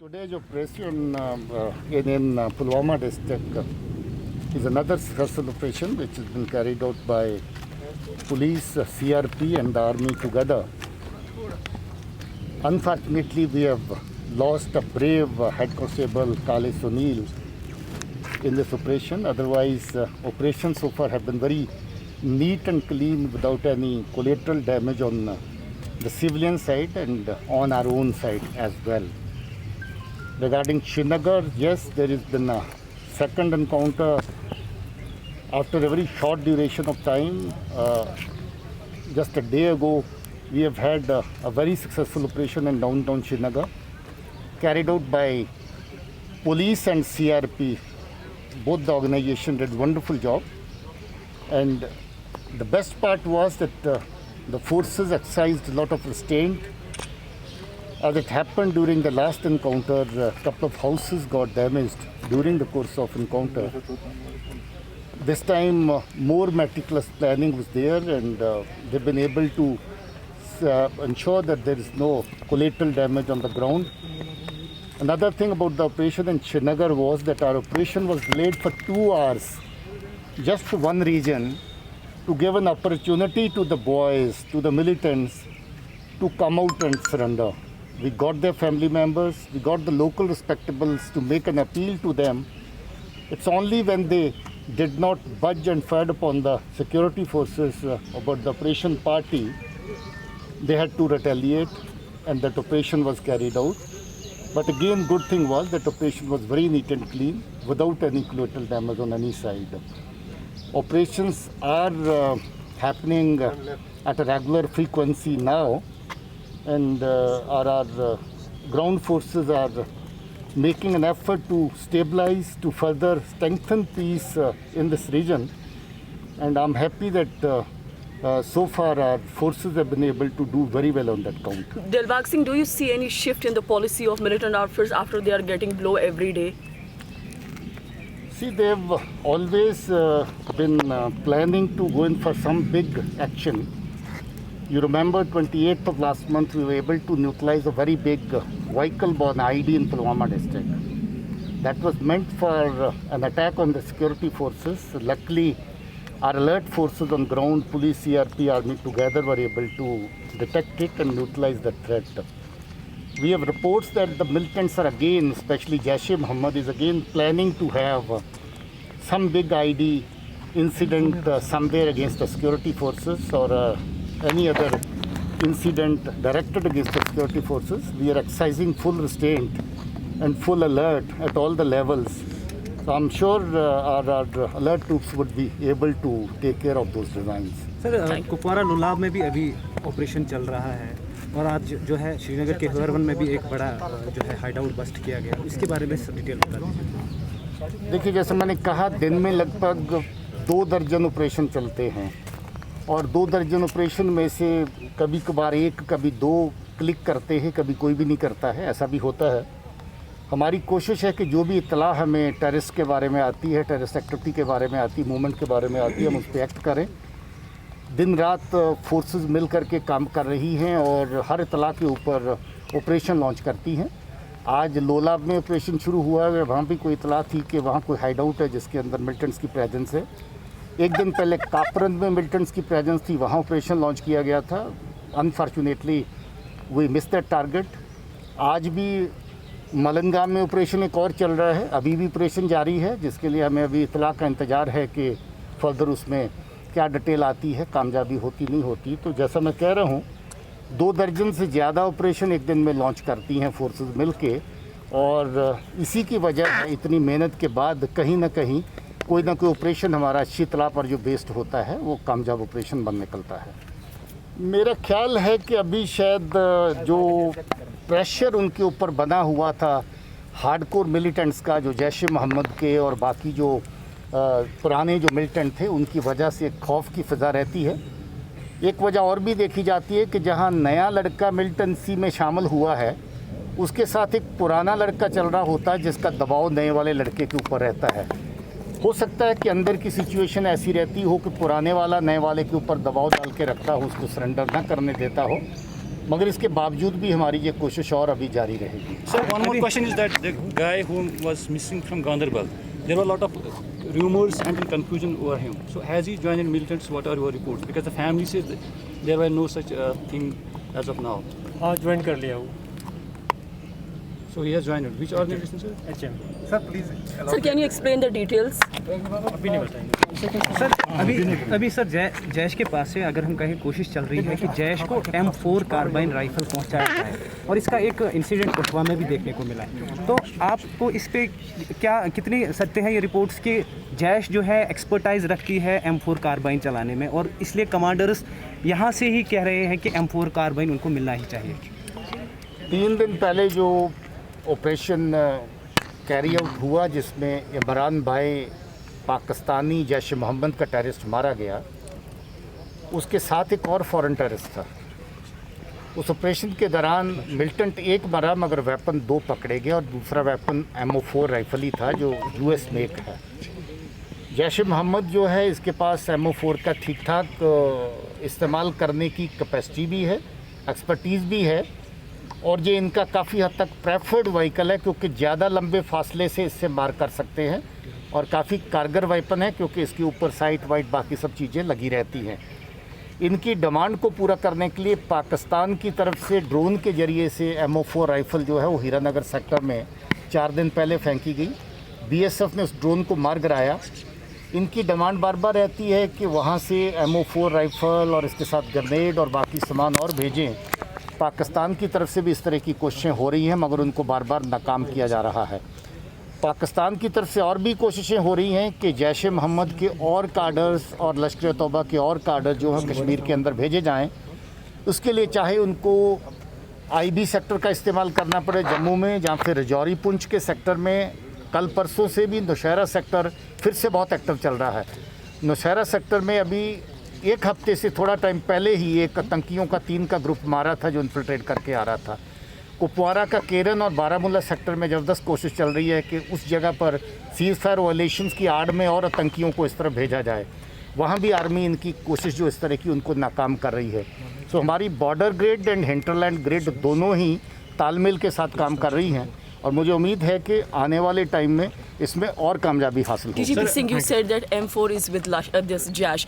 Today's operation in Pulwama district is another successful operation which has been carried out by police, CRP and the army together. Unfortunately, we have lost a brave head constable, Kale Sunil, in this operation. Otherwise, operations so far have been very neat and clean without any collateral damage on the civilian side and on our own side as well. Regarding Srinagar, yes, there has been a second encounter after a very short duration of time. Just a day ago, we have had a very successful operation in downtown Srinagar, carried out by police and CRP. Both the organization did a wonderful job. And the best part was that the forces exercised a lot of restraint. As it happened during the last encounter, a couple of houses got damaged during the course of encounter. This time, more meticulous planning was there, and they've been able to ensure that there is no collateral damage on the ground. Another thing about the operation in Srinagar was that our operation was delayed for 2 hours, just for one reason, to give an opportunity to the boys, to the militants, to come out and surrender. We got their family members, we got the local respectables to make an appeal to them. It's only when they did not budge and fired upon the security forces about the operation party, they had to retaliate, and that operation was carried out. But again, good thing was that operation was very neat and clean without any collateral damage on any side. Operations are happening at a regular frequency now, and our ground forces are making an effort to stabilize, to further strengthen peace in this region. And I'm happy that so far our forces have been able to do very well on that count. Dilbag Singh, do you see any shift in the policy of militant outfits after they are getting blow every day? See, they've always been planning to go in for some big action. You remember 28th of last month, we were able to neutralize a very big vehicle-borne IED in Pulwama district. That was meant for an attack on the security forces. Luckily, our alert forces on ground, police, CRP, army together were able to detect it and neutralize the threat. We have reports that the militants are again, especially Jaish-e-Mohammed, is again planning to have some big IED incident somewhere against the security forces or any other incident directed against the security forces. We are exercising full restraint and full alert at all the levels. So I'm sure our alert troops would be able to take care of those designs. Sir, Kupwara Lolab में भी अभी operation चल रहा है और आज जो है श्रीनगर के हरवन में भी एक बड़ा जो है हाइडआउट बस्ट किया गया, इसके बारे में डिटेल बता दीजिए। देखिए, जैसे मैंने कहा, दिन में लगभग 2 दर्जन ऑपरेशन चलते हैं और 2 दर्जन ऑपरेशन में से कभी कभार 1, कभी 2 क्लिक करते हैं, कभी कोई भी नहीं करता है, ऐसा भी होता है। हमारी कोशिश है कि जो भी इत्तला हमें टेररिस्ट के बारे में आती है, टेररिस्ट एक्टिविटी के बारे में आती है, मूवमेंट के बारे में आती है, हम उस पर एक्ट करें। दिन रात फोर्सेस मिल करके काम कर रही हैं और हर इत्तला के ऊपर ऑपरेशन लॉन्च करती हैं। आज लोलाब में ऑपरेशन शुरू हुआ है, वहाँ भी कोई इत्तला थी कि वहाँ कोई हाइड आउट है जिसके अंदर मिलिटेंट्स की प्रेजेंस है। एक दिन पहले कापरंद में मिलिटेंट्स की प्रेजेंस थी, वहाँ ऑपरेशन लॉन्च किया गया था। Unfortunately we miss that target. आज भी मलंगा में ऑपरेशन एक और चल रहा है, अभी भी ऑपरेशन जारी है, जिसके लिए हमें अभी इत्तला का इंतज़ार है कि फर्दर उसमें क्या डिटेल आती है, कामयाबी होती नहीं होती। तो जैसा मैं कह रहा हूँ, 2 दर्जन से ज़्यादा ऑपरेशन एक दिन में लॉन्च करती हैं फोर्सेस मिल के, और इसी की वजह है इतनी मेहनत के बाद कहीं ना कहीं कोई ना कोई ऑपरेशन हमारा अच्छी इत्तला पर जो बेस्ड होता है वो कामयाब ऑपरेशन बन निकलता है। मेरा ख्याल है कि अभी शायद जो प्रेशर उनके ऊपर बना हुआ था हार्डकोर मिलिटेंट्स का, जो जैश-ए-मोहम्मद के और बाकी जो पुराने जो मिलिटेंट थे, उनकी वजह से एक खौफ की फ़िज़ा रहती है। एक वजह और भी देखी जाती है कि जहां नया लड़का मिलिटेंसी में शामिल हुआ है, उसके साथ एक पुराना लड़का चल रहा होता है जिसका दबाव नए वाले लड़के के ऊपर रहता है। हो सकता है कि अंदर की सिचुएशन ऐसी रहती हो कि पुराने वाला नए वाले के ऊपर दबाव डाल के रखता हो, उसको सरेंडर ना करने देता हो। मगर इसके बावजूद भी हमारी ये कोशिश और अभी जारी रहेगी। Sir, one more question is that the guy who was missing from Ganderbal, there were a lot of rumors and confusion over him. So has he joined in militants? What are your reports? Because the family says that there were no such thing as of now. हाँ join कर लिया वो So he has joined it. Which organization, sir? HM Sir, can you explain the details? अभी नहीं बताएंगे sir अभी sir Jaish के पास से अगर हम कहें कोशिश चल रही है कि जैश को M4 कार्बाइन राइफल पहुंचाया जाए और इसका एक इंसिडेंट कठुआ में भी देखने को मिला है। तो आपको इस पे क्या कितनी सत्य है ये रिपोर्ट्स कि जैश जो है एक्सपर्टाइज रखती है M4 कार्बाइन चलाने में और इसलिए कमांडर्स यहाँ से ही कह रहे हैं कि M4 कार्बाइन उनको मिलना ही चाहिए? 3 दिन पहले जो ऑपरेशन कैरी आउट हुआ जिसमें इमरान भाई पाकिस्तानी जैश मोहम्मद का टेररिस्ट मारा गया, उसके साथ एक और फॉरेन टेररिस्ट था। उस ऑपरेशन के दौरान मिलिटेंट एक मरा मगर वेपन 2 पकड़े गए और दूसरा वेपन MO4 राइफल ही था जो US मेक है। जैश मोहम्मद जो है इसके पास MO4 का ठीक ठाक इस्तेमाल करने की कैपेसिटी भी है, एक्सपर्टीज़ भी है और ये इनका काफ़ी हद तक प्रेफर्ड व्हीकल है क्योंकि ज़्यादा लंबे फासले से इससे मार कर सकते हैं और काफ़ी कारगर वेपन है क्योंकि इसके ऊपर साइट वाइट बाकी सब चीज़ें लगी रहती हैं। इनकी डिमांड को पूरा करने के लिए पाकिस्तान की तरफ से ड्रोन के ज़रिए से MO4 राइफ़ल जो है वो हीरानगर सेक्टर में 4 दिन पहले फेंकी गई। BSF ने उस ड्रोन को मार गिराया। इनकी डिमांड बार बार रहती है कि वहाँ से MO4 राइफ़ल और इसके साथ ग्रेनेड और बाकी सामान और भेजें। पाकिस्तान की तरफ से भी इस तरह की कोशिशें हो रही हैं मगर उनको बार बार नाकाम किया जा रहा है। पाकिस्तान की तरफ से और भी कोशिशें हो रही हैं कि जैश मोहम्मद के और काडर्स और लश्कर तौबा के और काडर जो हैं कश्मीर के अंदर भेजे जाएं। उसके लिए चाहे उनको IB सेक्टर का इस्तेमाल करना पड़े जम्मू में, या फिर रजौरी पुंछ के सेक्टर में। कल परसों से भी नौशहरा सेक्टर फिर से बहुत एक्टिव चल रहा है। नौशहरा सेक्टर में अभी 1 हफ्ते से थोड़ा टाइम पहले ही एक आतंकियों का 3 का ग्रुप मारा था जो इन्फिल्ट्रेट करके आ रहा था। कुपवारा का केरन और बारामूला सेक्टर में ज़बरदस्त कोशिश चल रही है कि उस जगह पर सीज़ फायर वायलेशंस की आड़ में और आतंकियों को इस तरफ भेजा जाए। वहाँ भी आर्मी इनकी कोशिश जो इस तरह की उनको नाकाम कर रही है। सो हमारी border grid and hinterland grid दोनों ही तालमेल के साथ काम कर रही हैं और मुझे उम्मीद है कि आने वाले टाइम में इसमें और कामयाबी हासिल होगी। DGP Singh, you said that M4 is with this Jaish.